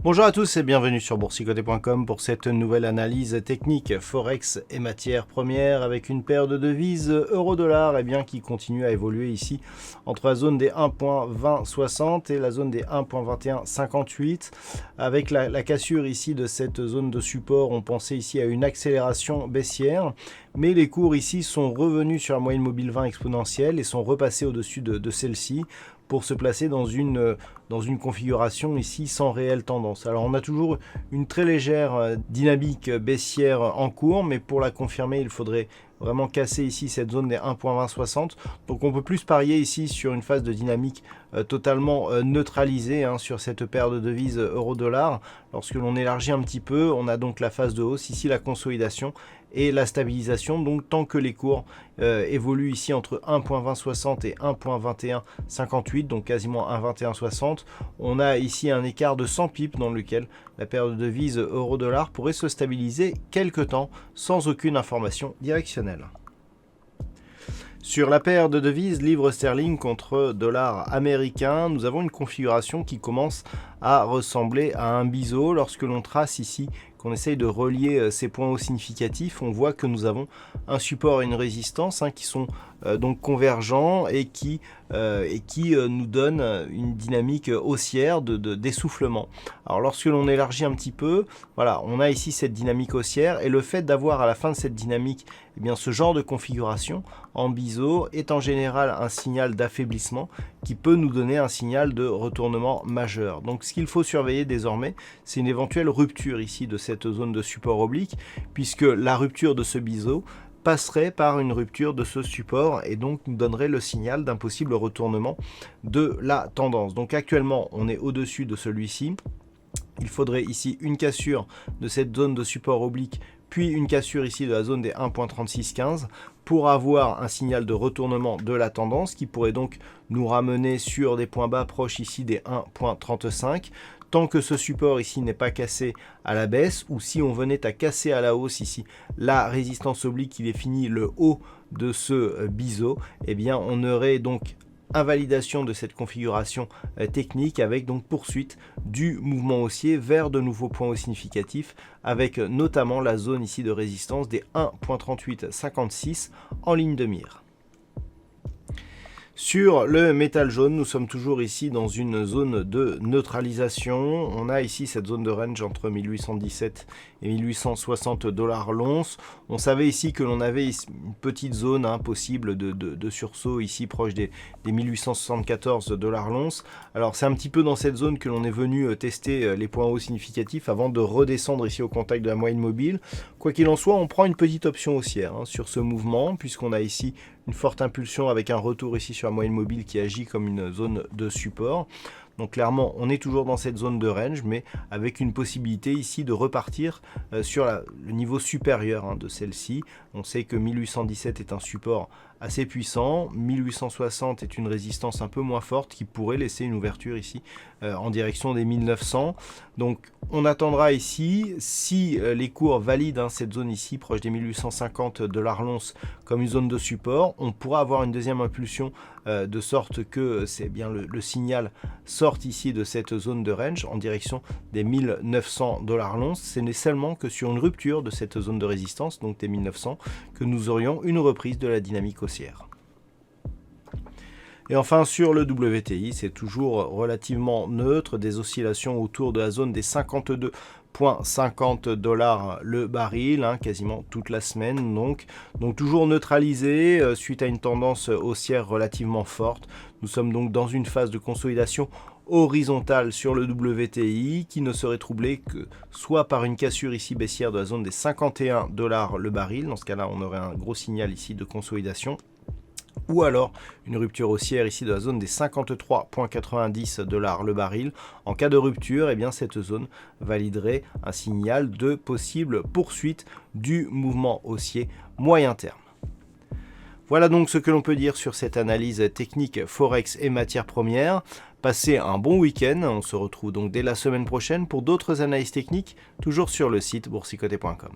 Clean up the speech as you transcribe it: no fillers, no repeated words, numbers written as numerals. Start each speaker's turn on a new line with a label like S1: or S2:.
S1: Bonjour à tous et bienvenue sur boursicoté.com pour cette nouvelle analyse technique Forex et matières premières avec une paire de devises euro-dollar qui continue à évoluer ici entre la zone des 1.2060 et la zone des 1.2158 avec la cassure ici de cette zone de support. On pensait ici à une accélération baissière, mais les cours ici sont revenus sur la moyenne mobile 20 exponentielle et sont repassés au-dessus de celle-ci pour se placer dans une configuration ici sans réelle tendance. Alors on a toujours une très légère dynamique baissière en cours, mais pour la confirmer, il faudrait vraiment casser ici cette zone des 1.2060. Donc on peut plus parier ici sur une phase de dynamique totalement neutralisée sur cette paire de devises euro-dollar. Lorsque l'on élargit un petit peu, on a donc la phase de hausse, ici la consolidation et la stabilisation. Donc tant que les cours évoluent ici entre 1.2060 et 1.2158, donc quasiment 1.2160, on a ici un écart de 100 pips dans lequel la paire de devises euro-dollar pourrait se stabiliser quelque temps sans aucune information directionnelle. Sur la paire de devises livre sterling contre dollar américain, nous avons une configuration qui commence à ressembler à un biseau. Lorsque l'on trace ici, qu'on essaye de relier ces points hauts significatifs, on voit que nous avons un support et une résistance qui sont donc convergents et qui nous donnent une dynamique haussière d'essoufflement. Alors lorsque l'on élargit un petit peu, voilà, on a ici cette dynamique haussière et le fait d'avoir à la fin de cette dynamique ce genre de configuration en biseau est en général un signal d'affaiblissement qui peut nous donner un signal de retournement majeur. Donc ce qu'il faut surveiller désormais, c'est une éventuelle rupture ici de cette zone de support oblique, puisque la rupture de ce biseau passerait par une rupture de ce support et donc nous donnerait le signal d'un possible retournement de la tendance. Donc actuellement, on est au-dessus de celui-ci. Il faudrait ici une cassure de cette zone de support oblique, puis une cassure ici de la zone des 1.3615 pour avoir un signal de retournement de la tendance qui pourrait donc nous ramener sur des points bas proches ici des 1.35. Tant que ce support ici n'est pas cassé à la baisse, ou si on venait à casser à la hausse ici la résistance oblique qui définit le haut de ce biseau, on aurait donc invalidation de cette configuration technique avec donc poursuite du mouvement haussier vers de nouveaux points hauts significatifs avec notamment la zone ici de résistance des 1.3856 en ligne de mire. Sur le métal jaune, nous sommes toujours ici dans une zone de neutralisation. On a ici cette zone de range entre 1817 et 1860 dollars l'once. On savait ici que l'on avait une petite zone possible de sursaut ici proche des 1874 dollars l'once. Alors c'est un petit peu dans cette zone que l'on est venu tester les points hauts significatifs avant de redescendre ici au contact de la moyenne mobile. Quoi qu'il en soit, on prend une petite option haussière sur ce mouvement puisqu'on a ici une forte impulsion avec un retour ici sur la moyenne mobile qui agit comme une zone de support. Donc clairement, on est toujours dans cette zone de range, mais avec une possibilité ici de repartir sur le niveau supérieur de celle-ci. On sait que 1817 est un support assez puissant, 1860 est une résistance un peu moins forte qui pourrait laisser une ouverture ici en direction des 1900. Donc on attendra ici, si les cours valident cette zone ici proche des 1850 dollars l'once comme une zone de support, on pourra avoir une deuxième impulsion de sorte que c'est bien le signal sorte ici de cette zone de range en direction des 1900 dollars l'once. Ce n'est seulement que sur une rupture de cette zone de résistance, donc des 1900, que nous aurions une reprise de la dynamique haussière. Et enfin sur le WTI, c'est toujours relativement neutre, des oscillations autour de la zone des 52,50 dollars le baril, quasiment toute la semaine, donc toujours neutralisé suite à une tendance haussière relativement forte. Nous sommes donc dans une phase de consolidation horizontale sur le WTI qui ne serait troublée que soit par une cassure ici baissière de la zone des 51 dollars le baril, dans ce cas-là on aurait un gros signal ici de consolidation, ou alors une rupture haussière ici de la zone des 53,90 $ le baril. En cas de rupture, eh bien cette zone validerait un signal de possible poursuite du mouvement haussier moyen terme. Voilà donc ce que l'on peut dire sur cette analyse technique Forex et matières premières. Passez un bon week-end, on se retrouve donc dès la semaine prochaine pour d'autres analyses techniques, toujours sur le site boursicoté.com.